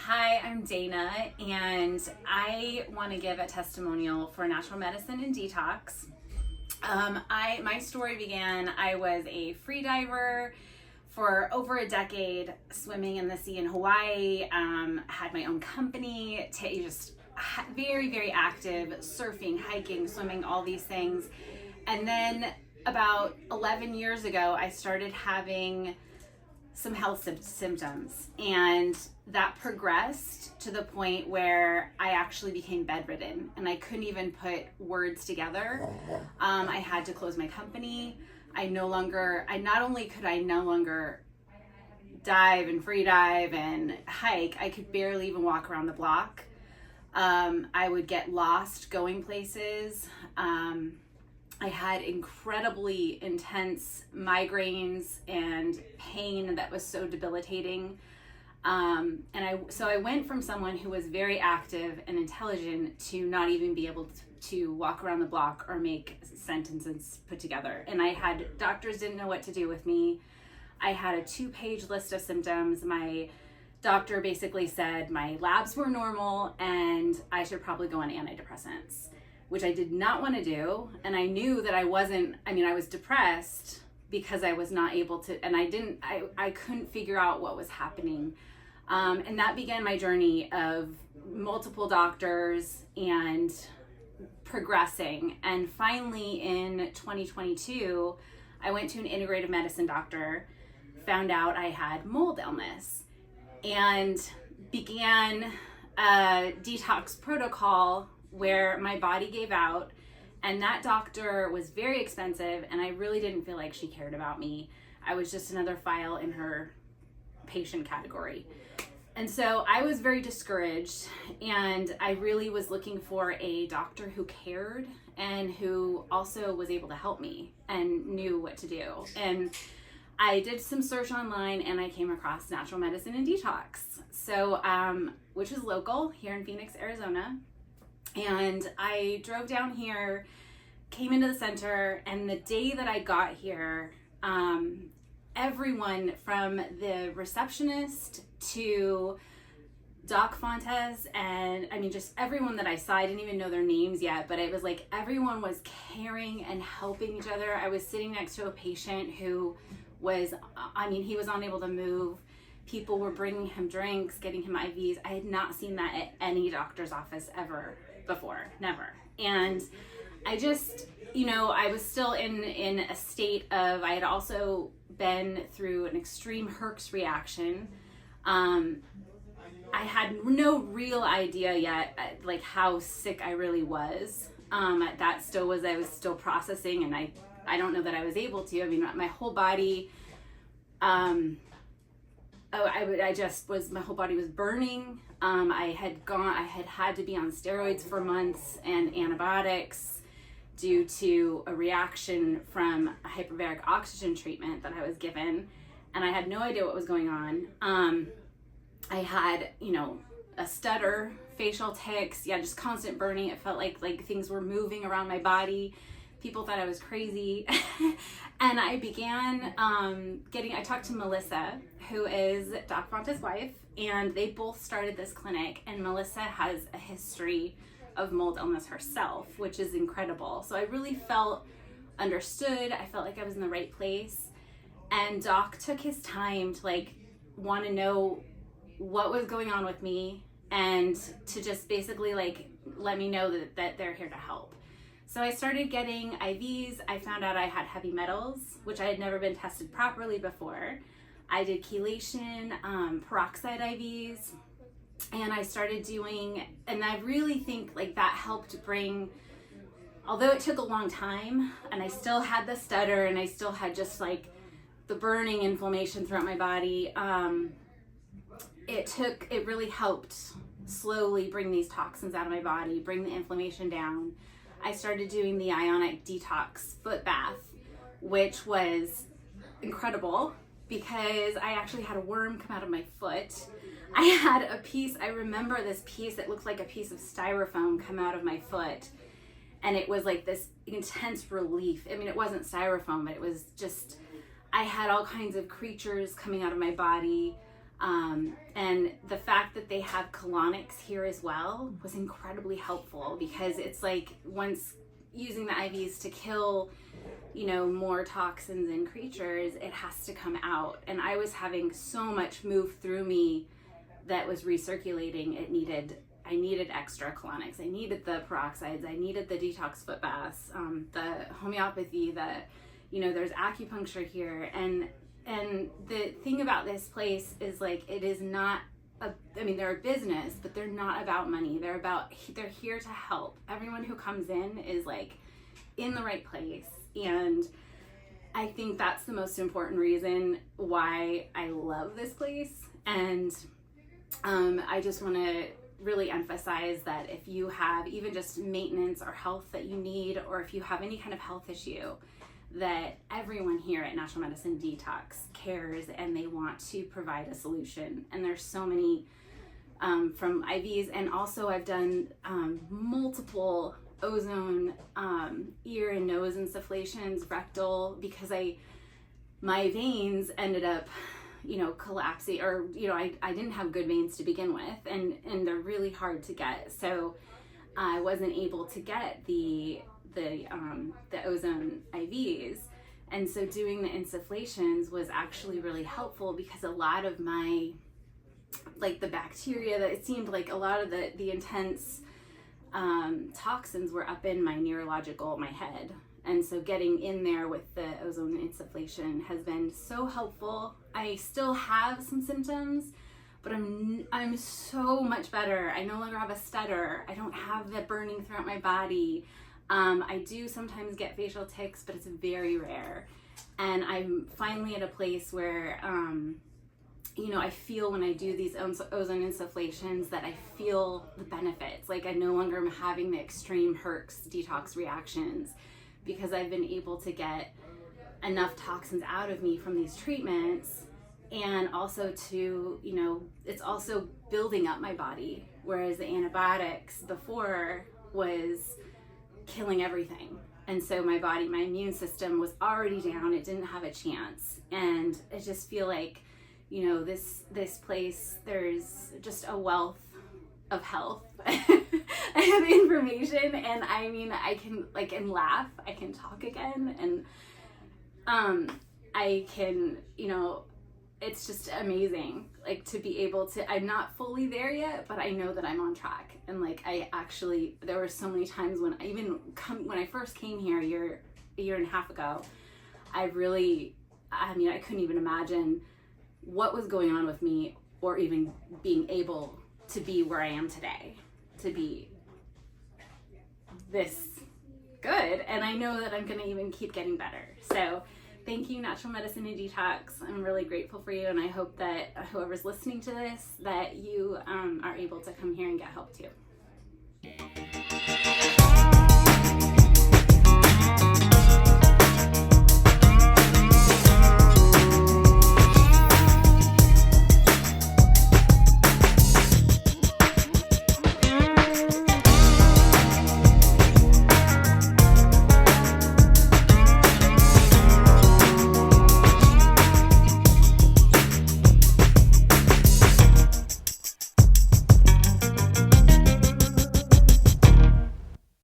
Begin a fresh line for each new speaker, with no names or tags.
Hi, I'm Dana, and I want to give a testimonial for Natural Medicine and Detox. My story began, I was a free diver for over a decade, swimming in the sea in Hawaii, had my own company, just very, very active, surfing, hiking, swimming, all these things. And then about 11 years ago, I started having some health symptoms, and that progressed to the point where I actually became bedridden and I couldn't even put words together. I had to close my company. Not only could I no longer dive and free dive and hike, I could barely even walk around the block. I would get lost going places. I had incredibly intense migraines and pain that was so debilitating. So I went from someone who was very active and intelligent to not even be able to walk around the block or make sentences put together. And doctors didn't know what to do with me. I had a 2-page list of symptoms. My doctor basically said my labs were normal and I should probably go on antidepressants, which I did not want to do. And I knew that I was depressed because I was not able to, and I couldn't figure out what was happening. And that began my journey of multiple doctors and progressing. And finally in 2022, I went to an integrative medicine doctor, found out I had mold illness, and began a detox protocol where my body gave out. And that doctor was very expensive, and I really didn't feel like she cared about me. I was just another file in her patient category. And so I was very discouraged, and I really was looking for a doctor who cared and who also was able to help me and knew what to do. And I did some search online and I came across Natural Medicine and Detox, which is local here in Phoenix, Arizona. And I drove down here, came into the center, and the day that I got here, everyone from the receptionist to Doc Fontes, and just everyone that I saw, I didn't even know their names yet, but it was like everyone was caring and helping each other. I was sitting next to a patient who was, he was unable to move. People were bringing him drinks, getting him IVs. I had not seen that at any doctor's office ever before, never. And I just, I was still in a state of, I had also been through an extreme Herx reaction. I had no real idea yet, like how sick I really was. I was still processing, and I don't know that I was able to. My whole body, my whole body was burning. I had to be on steroids for months and antibiotics due to a reaction from a hyperbaric oxygen treatment that I was given, and I had no idea what was going on. I had, a stutter, facial tics, just constant burning. It felt like things were moving around my body. People thought I was crazy. And I began I talked to Melissa, who is Doc Fontes' wife, and they both started this clinic, and Melissa has a history of mold illness herself, which is incredible. So I really felt understood. I felt like I was in the right place. And Doc took his time to want to know what was going on with me and to just basically let me know that they're here to help. So I started getting IVs. I found out I had heavy metals, which I had never been tested properly before. I did chelation, peroxide IVs, and I started doing, and I really think that helped bring, although it took a long time, and I still had the stutter, and I still had just the burning inflammation throughout my body, it really helped slowly bring these toxins out of my body, bring the inflammation down. I started doing the ionic detox foot bath, which was incredible because I actually had a worm come out of my foot. I remember this piece that looked like a piece of styrofoam come out of my foot, and it was like this intense relief. It wasn't styrofoam, but it was just, I had all kinds of creatures coming out of my body. And the fact that that they have colonics here as well was incredibly helpful, because it's like once using the IVs to kill, more toxins in creatures, it has to come out. And I was having so much move through me that was recirculating. I needed extra colonics. I needed the peroxides. I needed the detox foot baths, the homeopathy, there's acupuncture here. And the thing about this place is like, it is not, they're a business, but they're not about money. They're here to help. Everyone who comes in is like in the right place. And I think that's the most important reason why I love this place. And I just want to really emphasize that if you have even just maintenance or health that you need, or if you have any kind of health issue, that everyone here at Natural Medicine Detox cares and they want to provide a solution. And there's so many from IVs, and also I've done multiple ozone ear and nose insufflations, rectal, because my veins ended up collapsing, or I didn't have good veins to begin with, and they're really hard to get, so I wasn't able to get the ozone IVs. And so doing the insufflations was actually really helpful, because a lot of my, like the bacteria, that it seemed like a lot of the intense toxins were up in my my head. And so getting in there with the ozone insufflation has been so helpful. I still have some symptoms, but I'm so much better. I no longer have a stutter. I don't have the burning throughout my body. I do sometimes get facial tics, but it's very rare. And I'm finally at a place where, I feel when I do these ozone insufflations that I feel the benefits. Like I no longer am having the extreme Herx detox reactions, because I've been able to get enough toxins out of me from these treatments. And also it's also building up my body, whereas the antibiotics before was killing everything. And so my immune system was already down. It didn't have a chance. And I just feel like, this place, there's just a wealth of health and information. And I can laugh, I can talk again. And I can, it's just amazing, like to be able to, I'm not fully there yet, but I know that I'm on track. And like, there were so many times when when I first came here a year and a half ago, I couldn't even imagine what was going on with me, or even being able to be where I am today, to be this good. And I know that I'm going to even keep getting better. So thank you, Natural Medicine and Detox. I'm really grateful for you, and I hope that whoever's listening to this, that you are able to come here and get help too.